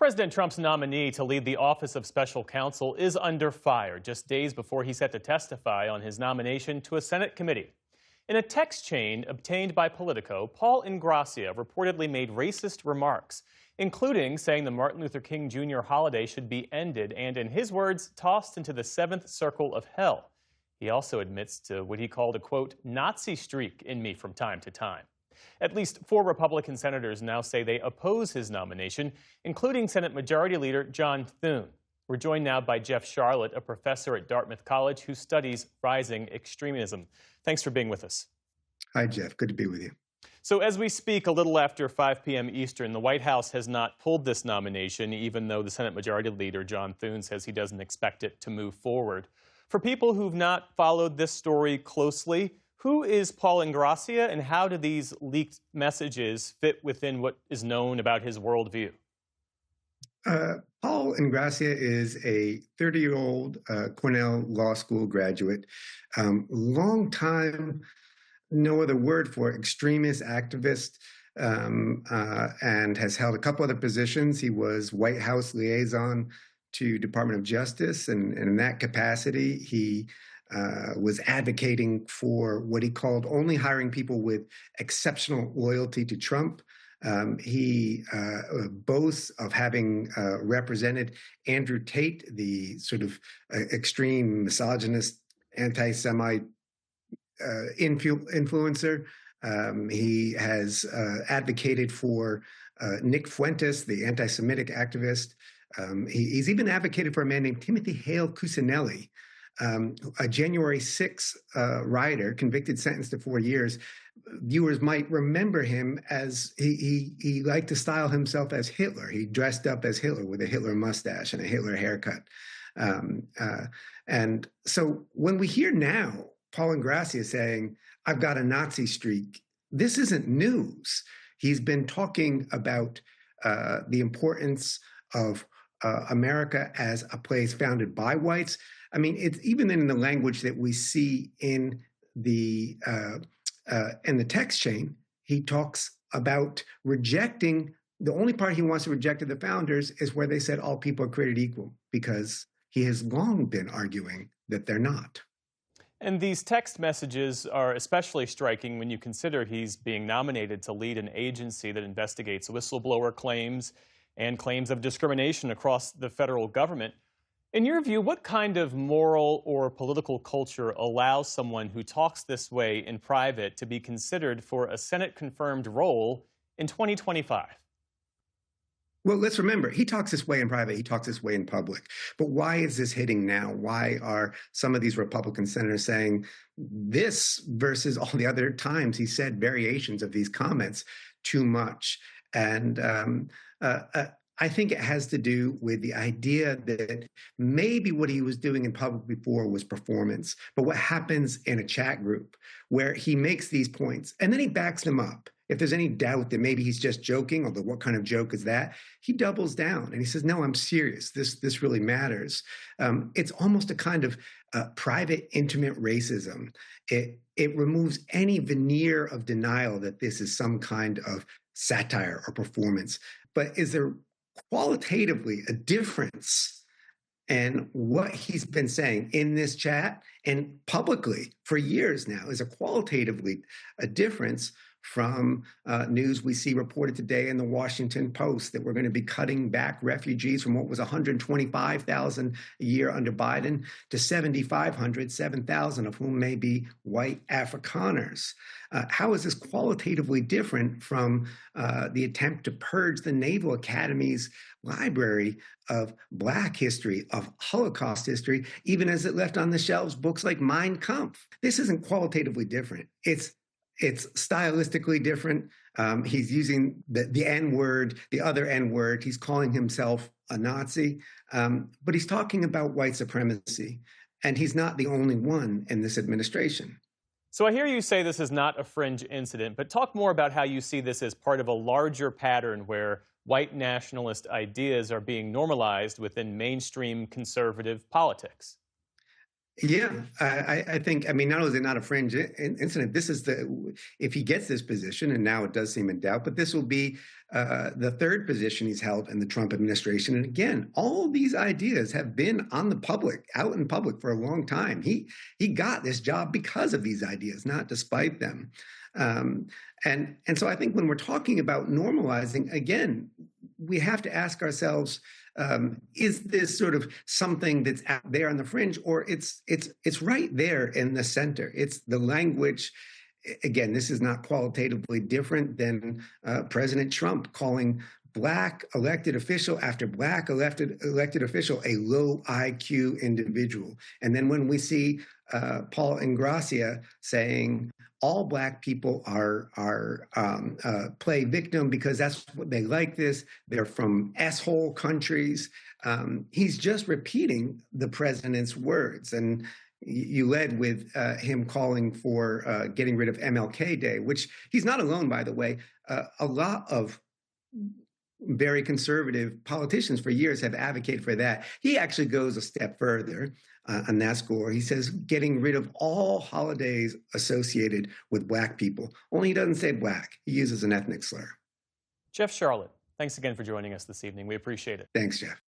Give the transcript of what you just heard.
President Trump's nominee to lead the Office of Special Counsel is under fire just days before he's set to testify on his nomination to a Senate committee. In a text chain obtained by Politico, Paul Ingrassia reportedly made racist remarks, including saying the Martin Luther King Jr. holiday should be ended and, in his words, tossed into the seventh circle of hell. He also admits to what he called a, quote, Nazi streak in me from time to time. At least 4 Republican senators now say they oppose his nomination, including Senate Majority Leader John Thune. We're joined now by Jeff Sharlet, a professor at Dartmouth College who studies rising extremism. Thanks for being with us. Hi, Jeff. Good to be with you. So as we speak, a little after 5 p.m. Eastern, the White House has not pulled this nomination, even though the Senate Majority Leader John Thune says he doesn't expect it to move forward. For people who've not followed this story closely, who is Paul Ingrassia, and how do these leaked messages fit within what is known about his worldview? Paul Ingrassia is a 30-year-old Cornell Law School graduate, long time, no other word for extremist activist, and has held a couple other positions. He was White House liaison to Department of Justice, and in that capacity, he was advocating for what he called only hiring people with exceptional loyalty to Trump. He boasts of having represented Andrew Tate, the sort of extreme misogynist, anti-Semite influencer. He has advocated for Nick Fuentes, the anti-Semitic activist. He's even advocated for a man named Timothy Hale Cusinelli, a January 6 rioter, convicted, sentenced to 4 years. Viewers might remember him as he liked to style himself as Hitler. He dressed up as Hitler with a Hitler mustache and a Hitler haircut. And so when we hear now Paul Ingrassia saying, I've got a Nazi streak, this isn't news. He's been talking about the importance of America as a place founded by whites. I mean, it's even in the language that we see in the text chain. He talks about rejecting. The only part he wants to reject of the founders is where they said all people are created equal, because he has long been arguing that they're not. And these text messages are especially striking when you consider he's being nominated to lead an agency that investigates whistleblower claims and claims of discrimination across the federal government. In your view, what kind of moral or political culture allows someone who talks this way in private to be considered for a Senate-confirmed role in 2025? Well, let's remember, he talks this way in private, he talks this way in public. But why is this hitting now? Why are some of these Republican senators saying this versus all the other times he said variations of these comments too much? And I think it has to do with the idea that maybe what he was doing in public before was performance. But what happens in a chat group where he makes these points and then he backs them up. If there's any doubt that maybe he's just joking, although what kind of joke is that? He doubles down and he says, no, I'm serious. This really matters. It's almost a kind of private, intimate racism. It removes any veneer of denial that this is some kind of satire or performance. But is there qualitatively a difference in what he's been saying in this chat and publicly for years now? Is a qualitatively a difference from news we see reported today in the Washington Post that we're going to be cutting back refugees from what was 125,000 a year under Biden to 7,500, 7,000 of whom may be white Afrikaners. How is this qualitatively different from the attempt to purge the Naval Academy's library of Black history, of Holocaust history, even as it left on the shelves books like Mein Kampf? This isn't qualitatively different. It's stylistically different. He's using the N-word, the other N-word. He's calling himself a Nazi, but he's talking about white supremacy, and he's not the only one in this administration. So I hear you say this is not a fringe incident, but talk more about how you see this as part of a larger pattern where white nationalist ideas are being normalized within mainstream conservative politics. Yeah, I think, I mean, not only is it not a fringe incident, this is if he gets this position, and now it does seem in doubt, but this will be the third position he's held in the Trump administration. And again, all of these ideas have been on the public, out in public for a long time. He got this job because of these ideas, not despite them. And so I think when we're talking about normalizing, again, we have to ask ourselves, is this sort of something that's out there on the fringe, or it's right there in the center? It's the language. Again, this is not qualitatively different than President Trump calling Black elected official after Black elected official a low IQ individual. And then when we see Paul Ingrassia saying all Black people are play victim because that's what they like this, they're from S-hole countries, he's just repeating the president's words. And you led with him calling for getting rid of MLK Day, which he's not alone, by the way. A lot of very conservative politicians for years have advocated for that. He actually goes a step further on that score. He says getting rid of all holidays associated with Black people. Only he doesn't say Black. He uses an ethnic slur. Jeff Sharlet, thanks again for joining us this evening. We appreciate it. Thanks, Jeff.